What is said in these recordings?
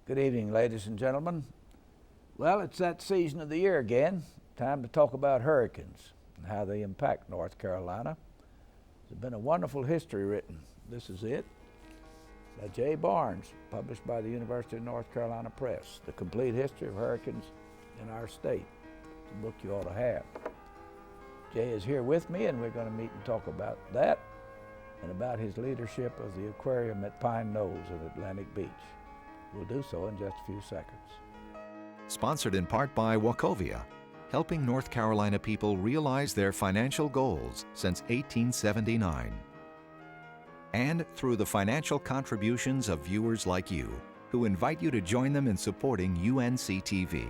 Good evening, ladies and gentlemen. Well, it's that season of the year again. Time to talk about hurricanes and how they impact North Carolina. There's been a wonderful history written. This is it, by Jay Barnes, published by the University of North Carolina Press. The Complete History of Hurricanes in Our State. It's a book you ought to have. Jay is here with me, and we're going to meet and talk about that and about his leadership of the aquarium at Pine Knolls at Atlantic Beach. We'll do so in just a few seconds. Sponsored in part by Wachovia, helping North Carolina people realize their financial goals since 1879. And through the financial contributions of viewers like you, who invite you to join them in supporting UNC-TV.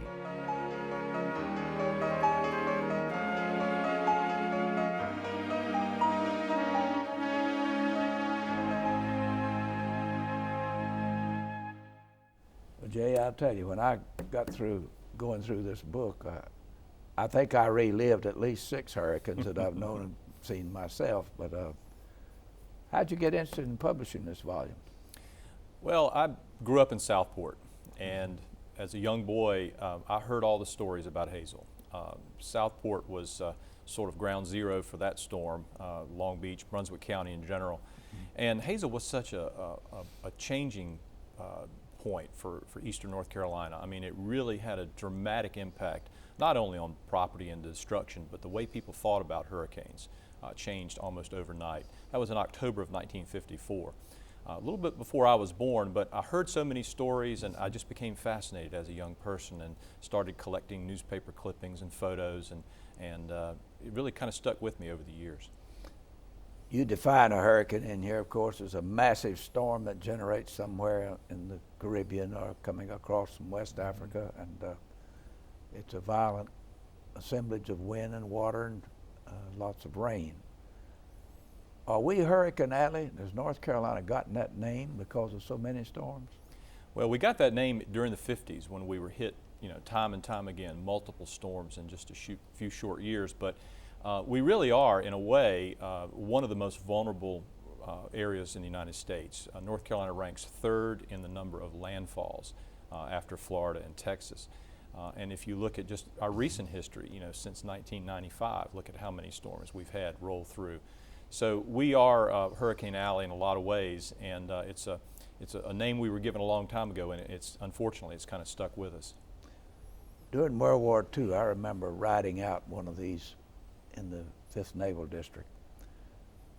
Jay, I'll tell you, when I got through going through this book, I think I relived at least 6 hurricanes that I've known and seen myself. But how'd you get interested in publishing this volume? Well, I grew up in Southport, and as a young boy, I heard all the stories about Hazel. Southport was sort of ground zero for that storm, Long Beach, Brunswick County in general. And Hazel was such a changing point for eastern North Carolina. I mean, it really had a dramatic impact, not only on property and destruction, but the way people thought about hurricanes changed almost overnight. That was in October of 1954. A little bit before I was born, but I heard so many stories and I just became fascinated as a young person and started collecting newspaper clippings and photos, and it really kind of stuck with me over the years. You define a hurricane in here, of course, as a massive storm that generates somewhere in the Caribbean or coming across from West Africa, and it's a violent assemblage of wind and water and lots of rain. Are we Hurricane Alley? Has North Carolina gotten that name because of so many storms? Well, we got that name during the 50s when we were hit, time and time again, multiple storms in just a few short years. But we really are, in a way, one of the most vulnerable areas in the United States. North Carolina ranks 3rd in the number of landfalls after Florida and Texas. And if you look at just our recent history, since 1995, look at how many storms we've had roll through. So we are Hurricane Alley in a lot of ways, and it's a name we were given a long time ago, and unfortunately it's kind of stuck with us. During World War II, I remember riding out one of these in the 5th Naval District.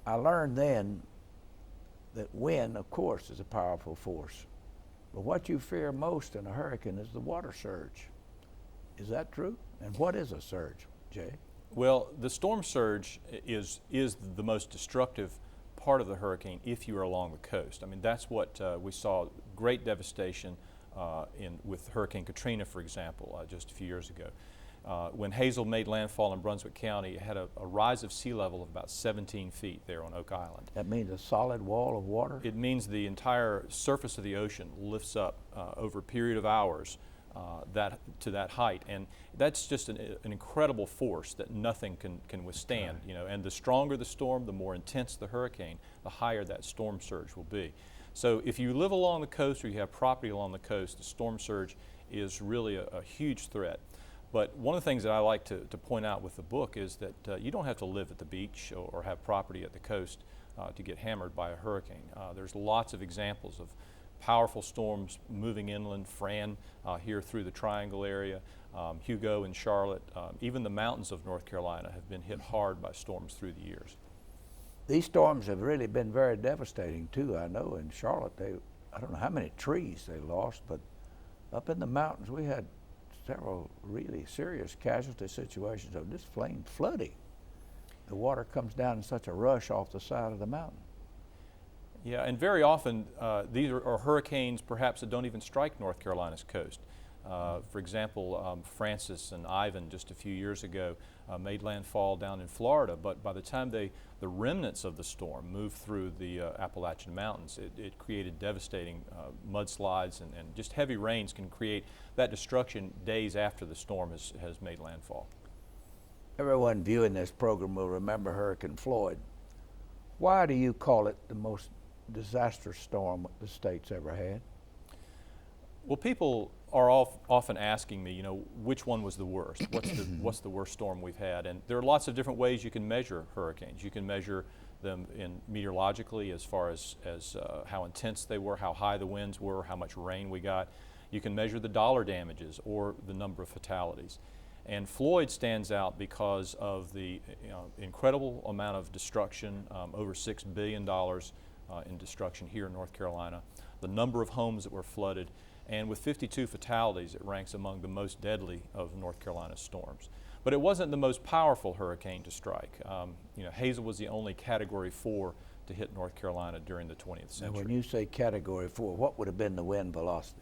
I learned then that wind, of course, is a powerful force. But what you fear most in a hurricane is the water surge. Is that true? And what is a surge, Jay? Well, the storm surge is the most destructive part of the hurricane if you are along the coast. I mean, that's what we saw, great devastation with Hurricane Katrina, for example, just a few years ago. When Hazel made landfall in Brunswick County, it had a rise of sea level of about 17 feet there on Oak Island. That means a solid wall of water? It means the entire surface of the ocean lifts up over a period of hours to that height, and that's just an incredible force that nothing can withstand. Right. And the stronger the storm, the more intense the hurricane, the higher that storm surge will be. So if you live along the coast or you have property along the coast, the storm surge is really a huge threat. But one of the things that I like to point out with the book is that you don't have to live at the beach or have property at the coast to get hammered by a hurricane. There's lots of examples of powerful storms moving inland. Fran here through the Triangle area, Hugo in Charlotte, even the mountains of North Carolina have been hit hard by storms through the years. These storms have really been very devastating too. I know in Charlotte, I don't know how many trees they lost, but up in the mountains we had several really serious casualty situations of just plain flooding. The water comes down in such a rush off the side of the mountain. Yeah, and very often these are hurricanes perhaps that don't even strike North Carolina's coast. For example, Francis and Ivan just a few years ago made landfall down in Florida, but by the time the remnants of the storm moved through the Appalachian Mountains, it created devastating mudslides, and just heavy rains can create that destruction days after the storm has made landfall. Everyone viewing this program will remember Hurricane Floyd. Why do you call it the most disastrous storm the state's ever had? Well, people are often asking me, you know, which one was the worst? What's the worst storm we've had? And there are lots of different ways you can measure hurricanes. You can measure them in meteorologically as far as how intense they were, how high the winds were, how much rain we got. You can measure the dollar damages or the number of fatalities. And Floyd stands out because of the incredible amount of destruction, over $6 billion in destruction here in North Carolina, the number of homes that were flooded, and with 52 fatalities, it ranks among the most deadly of North Carolina's storms. But it wasn't the most powerful hurricane to strike. Hazel was the only Category 4 to hit North Carolina during the 20th century. Now, when you say Category 4, what would have been the wind velocity?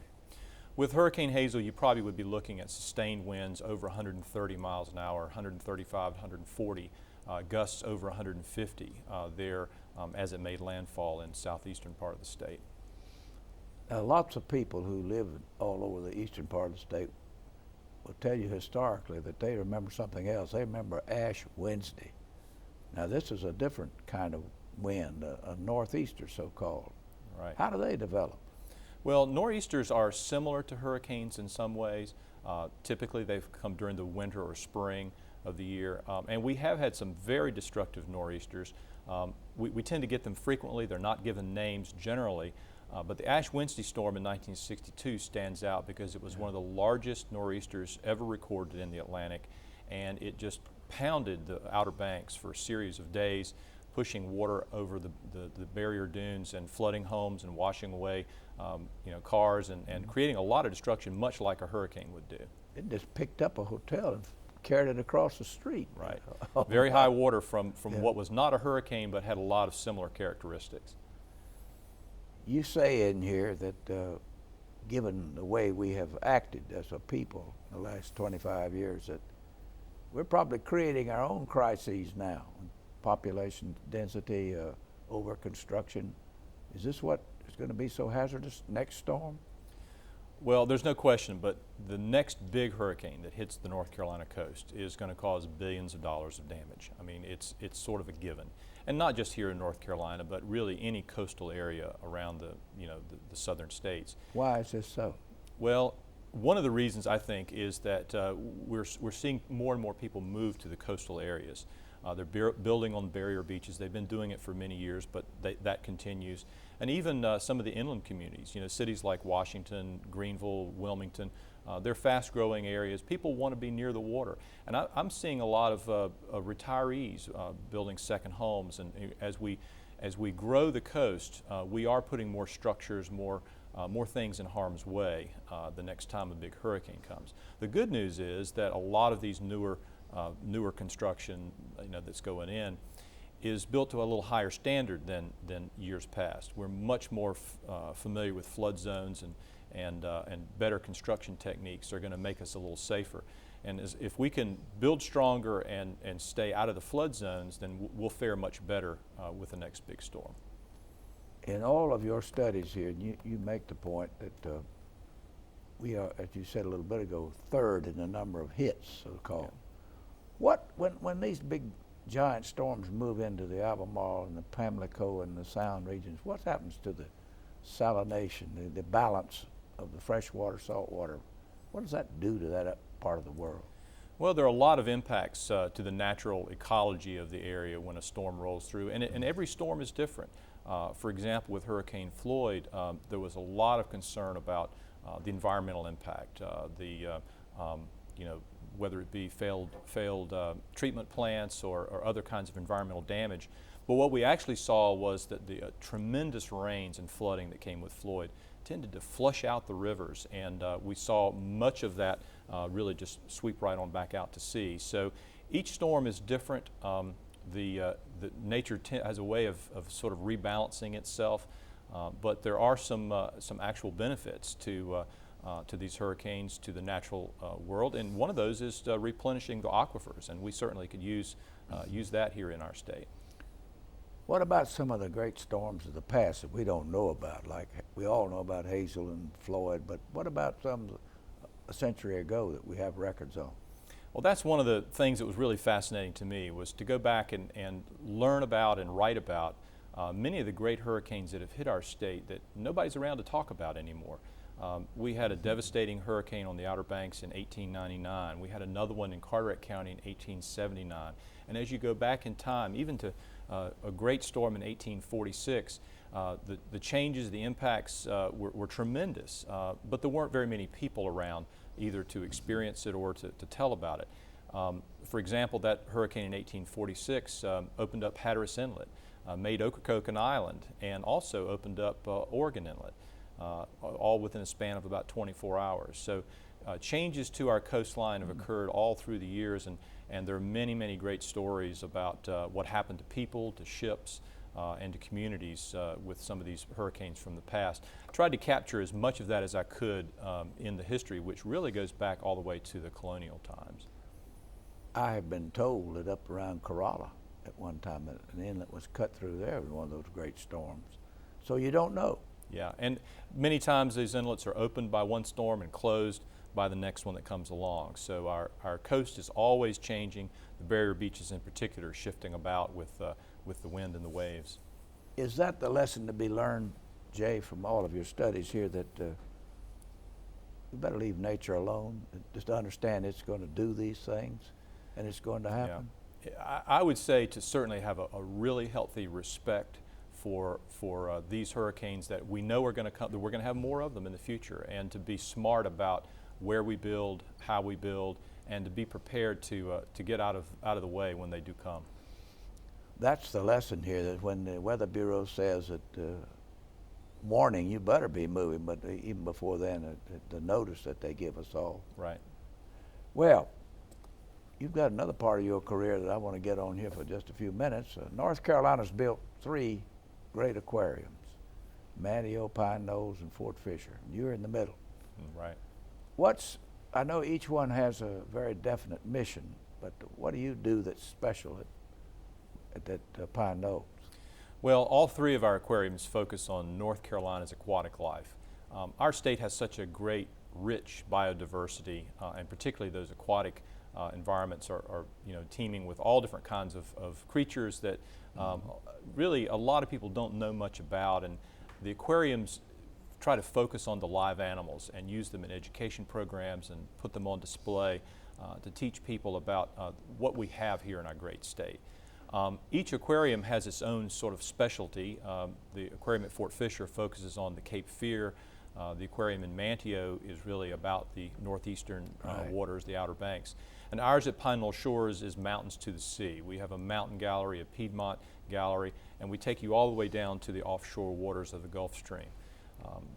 With Hurricane Hazel, you probably would be looking at sustained winds over 130 miles an hour, 135, 140, gusts over 150 there as it made landfall in southeastern part of the state. Now, lots of people who live all over the eastern part of the state will tell you historically that they remember something else. They remember Ash Wednesday. Now, this is a different kind of wind, a northeaster so-called. Right. How do they develop? Well, nor'easters are similar to hurricanes in some ways. Typically, they've come during the winter or spring of the year, and we have had some very destructive nor'easters. We tend to get them frequently. They're not given names generally, but the Ash Wednesday storm in 1962 stands out because it was one of the largest nor'easters ever recorded in the Atlantic, and it just pounded the Outer Banks for a series of days, pushing water over the barrier dunes and flooding homes and washing away cars and creating a lot of destruction, much like a hurricane would do. It just picked up a hotel and carried it across the street. Right. Very high water from what was not a hurricane but had a lot of similar characteristics. You say in here that given the way we have acted as a people in the last 25 years, that we're probably creating our own crises now. Population density, over construction. Is this what is going to be so hazardous next storm? Well, there's no question, but the next big hurricane that hits the North Carolina coast is going to cause billions of dollars of damage. I mean, it's sort of a given. And not just here in North Carolina, but really any coastal area around the southern states. Why is this so? Well, one of the reasons I think is that we're seeing more and more people move to the coastal areas. They're building on barrier beaches. They've been doing it for many years, but that continues. And even some of the inland communities, cities like Washington, Greenville, Wilmington, they're fast-growing areas. People want to be near the water. And I'm seeing a lot of retirees building second homes. And as we grow the coast, we are putting more structures, more things in harm's way the next time a big hurricane comes. The good news is that a lot of these newer construction that's going in is built to a little higher standard than years past. We're much more familiar with flood zones and better construction techniques are going to make us a little safer. And if we can build stronger and stay out of the flood zones, then we'll fare much better with the next big storm. In all of your studies here, you make the point that we are, as you said a little bit ago, third in the number of hits, so-called. Yeah. When these big giant storms move into the Albemarle and the Pamlico and the Sound regions, what happens to the salination, the balance of the freshwater, saltwater? What does that do to that part of the world? Well, there are a lot of impacts to the natural ecology of the area when a storm rolls through, and every storm is different. For example, with Hurricane Floyd, there was a lot of concern about the environmental impact, whether it be failed treatment plants or other kinds of environmental damage. But what we actually saw was that the tremendous rains and flooding that came with Floyd tended to flush out the rivers, and we saw much of that really just sweep right on back out to sea. So each storm is different. The nature has a way of sort of rebalancing itself, but there are some actual benefits to these hurricanes, to the natural world, and one of those is replenishing the aquifers, and we certainly could use that here in our state. What about some of the great storms of the past that we don't know about? Like we all know about Hazel and Floyd, but what about some a century ago that we have records on? Well, that's one of the things that was really fascinating to me, was to go back and learn about and write about many of the great hurricanes that have hit our state that nobody's around to talk about anymore. We had a devastating hurricane on the Outer Banks in 1899. We had another one in Carteret County in 1879. And as you go back in time, even to a great storm in 1846, the changes, the impacts were tremendous, but there weren't very many people around either to experience it or to tell about it. For example, that hurricane in 1846 opened up Hatteras Inlet, made Ocracoke an island, and also opened up Oregon Inlet, all within a span of about 24 hours. So changes to our coastline have occurred all through the years, and there are many, many great stories about what happened to people, to ships, and to communities with some of these hurricanes from the past. I tried to capture as much of that as I could in the history, which really goes back all the way to the colonial times. I have been told that up around Corolla at one time an inlet was cut through there in one of those great storms. So you don't know. Yeah, and many times these inlets are opened by one storm and closed by the next one that comes along. So our coast is always changing, the barrier beaches in particular shifting about with the wind and the waves. Is that the lesson to be learned, Jay, from all of your studies here, that we better leave nature alone, just to understand it's going to do these things and it's going to happen? Yeah. I would say to certainly have a really healthy respect for these hurricanes that we know are going to come, that we're going to have more of them in the future, and to be smart about where we build, how we build, and to be prepared to get out of the way when they do come. That's the lesson here, that when the Weather Bureau says that warning, you better be moving, but even before then, the notice that they give us all. Right. Well, you've got another part of your career that I want to get on here for just a few minutes. North Carolina's built 3 great aquariums, Manteo, Pine Knolls, and Fort Fisher. You're in the middle. Right. I know each one has a very definite mission, but what do you do that's special at Pine Knolls? Well, all 3 of our aquariums focus on North Carolina's aquatic life. Our state has such a great, rich biodiversity, and particularly those aquatic environments are teeming with all different kinds of creatures that really a lot of people don't know much about, and the aquariums try to focus on the live animals and use them in education programs and put them on display to teach people about what we have here in our great state. Each aquarium has its own sort of specialty. The aquarium at Fort Fisher focuses on the Cape Fear. The aquarium in Manteo is really about the northeastern waters, the Outer Banks. And ours at Pine Knoll Shores is mountains to the sea. We have a mountain gallery, a Piedmont gallery, and we take you all the way down to the offshore waters of the Gulf Stream.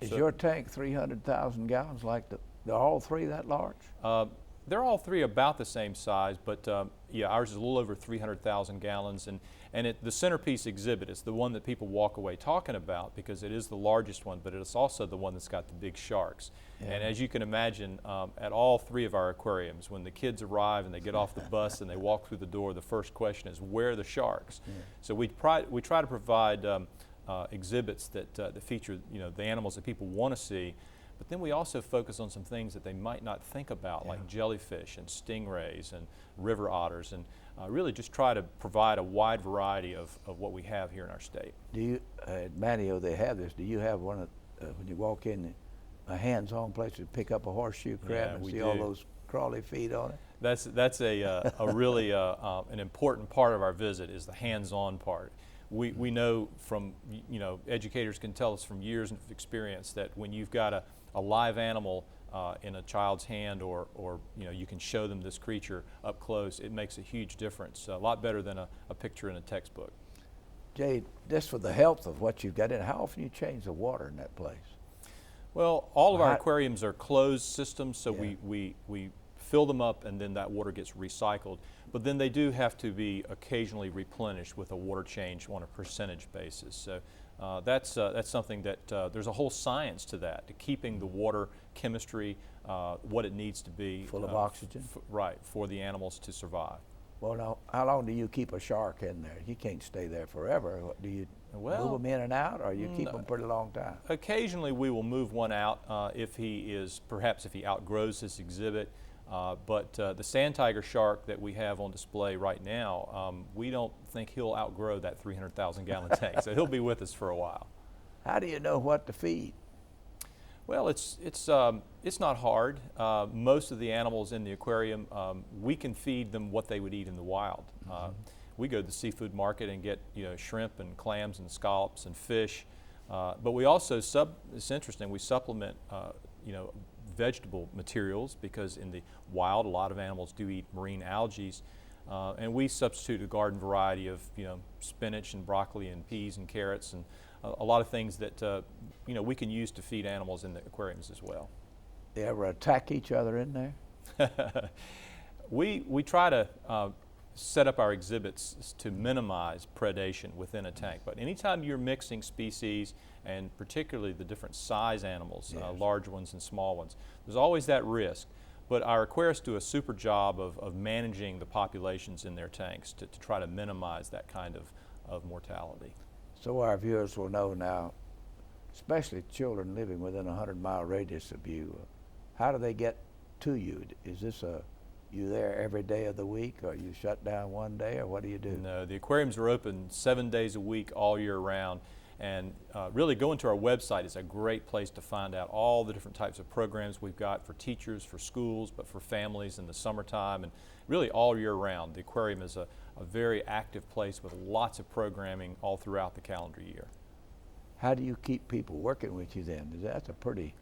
Is your tank 300,000 gallons, like they're all 3 that large? They're all 3 about the same size, but yeah, ours is a little over 300,000 gallons, and the centerpiece exhibit is the one that people walk away talking about because it is the largest one, but it's also the one that's got the big sharks. Yeah. And as you can imagine, at all 3 of our aquariums, when the kids arrive and they get off the bus and they walk through the door, the first question is, where are the sharks? Yeah. So we try to provide exhibits that feature the animals that people want to see. But then we also focus on some things that they might not think about, like jellyfish and stingrays and river otters, and really just try to provide a wide variety of what we have here in our state. Do you, at Manteo they have this, do you have one of, when you walk in, a hands-on place to pick up a horseshoe crab and see all those crawly feet on it? That's a really an important part of our visit, is the hands-on part. We know from, educators can tell us from years of experience that when you've got a live animal in a child's hand, or you can show them this creature up close, it makes a huge difference, a lot better than a picture in a textbook. Jay, just for the health of what you've got in, how often you change the water in that place? Well, all of our aquariums are closed systems, so we fill them up and then that water gets recycled. But then they do have to be occasionally replenished with a water change on a percentage basis. So that's something that there's a whole science to that, to keeping the water chemistry what it needs to be. Full of oxygen? Right, for the animals to survive. Well, now, how long do you keep a shark in there? You can't stay there forever. Do you move them in and out, or you keep them pretty long time? Occasionally we will move one out if he outgrows his exhibit. But the sand tiger shark that we have on display right now, we don't think he'll outgrow that 300,000 gallon tank, so he'll be with us for a while. How do you know what to feed? Well, it's not hard. Most of the animals in the aquarium, we can feed them what they would eat in the wild. We go to the seafood market and get shrimp and clams and scallops and fish, but we also it's interesting, we supplement vegetable materials, because in the wild a lot of animals do eat marine algae, and we substitute a garden variety of spinach and broccoli and peas and carrots and a lot of things that we can use to feed animals in the aquariums as well. They ever attack each other in there? We try to set up our exhibits to minimize predation within a tank, but anytime you're mixing species, and particularly the different size animals, yes, large ones and small ones, there's always that risk. But our aquarists do a super job of managing the populations in their tanks to try to minimize that kind of mortality. So our viewers will know now, especially children living within a 100-mile radius of you, how do they get to you? Is this you there every day of the week, or you shut down one day, or what do you do? No, the aquariums are open 7 days a week all year round, and really going to our website is a great place to find out all the different types of programs we've got for teachers, for schools, but for families in the summertime, and really all year round. The aquarium is a very active place with lots of programming all throughout the calendar year. How do you keep people working with you then? That's a pretty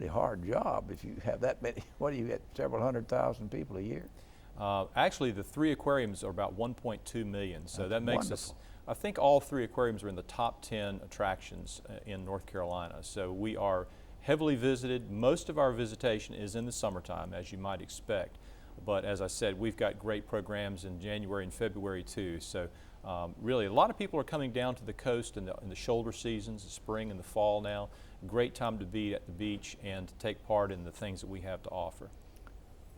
hard job if you have that many. What do you get, several 100,000 people a year? Actually, the 3 aquariums are about 1.2 million, so That's that makes wonderful. us, I think all 3 aquariums are in the top 10 attractions in North Carolina. So we are heavily visited. Most of our visitation is in the summertime, as you might expect. But as I said, we've got great programs in January and February too. So really, a lot of people are coming down to the coast in the shoulder seasons, the spring and the fall now. Great time to be at the beach and to take part in the things that we have to offer.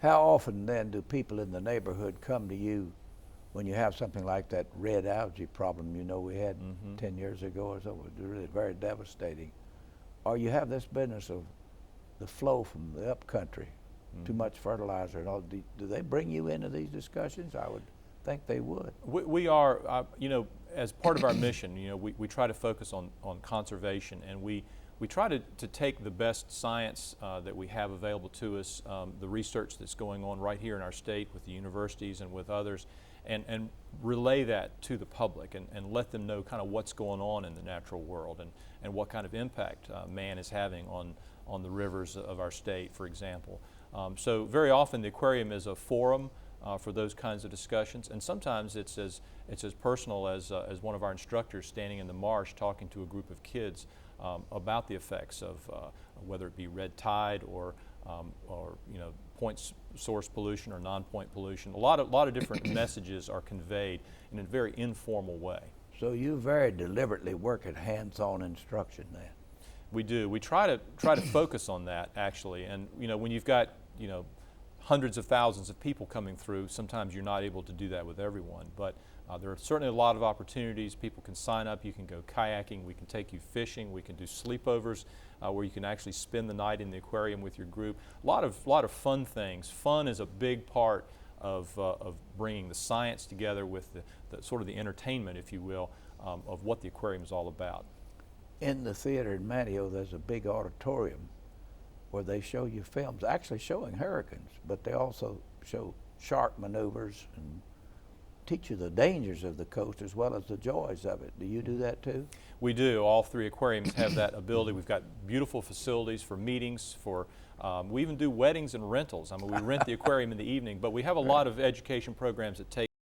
How often then do people in the neighborhood come to you when you have something like that red algae problem we had 10 years ago or so? It was really very devastating. Or you have this business of the flow from the upcountry, too much fertilizer and all. Do they bring you into these discussions? I would think they would. We are, as part of our mission, we try to focus on conservation, and we try to take the best science that we have available to us, the research that's going on right here in our state with the universities and with others, and relay that to the public and let them know kind of what's going on in the natural world and what kind of impact man is having on the rivers of our state, for example. So very often the aquarium is a forum for those kinds of discussions, and sometimes it's as personal as one of our instructors standing in the marsh talking to a group of kids about the effects of whether it be red tide or point source pollution or non-point pollution. A lot of different messages are conveyed in a very informal way. So you very deliberately work at hands-on instruction then? We do. We try to focus on that, actually. And when you've got hundreds of thousands of people coming through, sometimes you're not able to do that with everyone. But there are certainly a lot of opportunities. People can sign up. You can go kayaking. We can take you fishing. We can do sleepovers where you can actually spend the night in the aquarium with your group. A lot of fun things. Fun is a big part of bringing the science together with the sort of the entertainment, if you will, of what the aquarium is all about. In the theater in Manteo, there's a big auditorium where they show you films, actually showing hurricanes, but they also show shark maneuvers and teach you the dangers of the coast as well as the joys of it. Do you do that too? We do. All 3 aquariums have that ability. We've got beautiful facilities for meetings, we even do weddings and rentals. I mean, we rent the aquarium in the evening, but we have a lot of education programs that take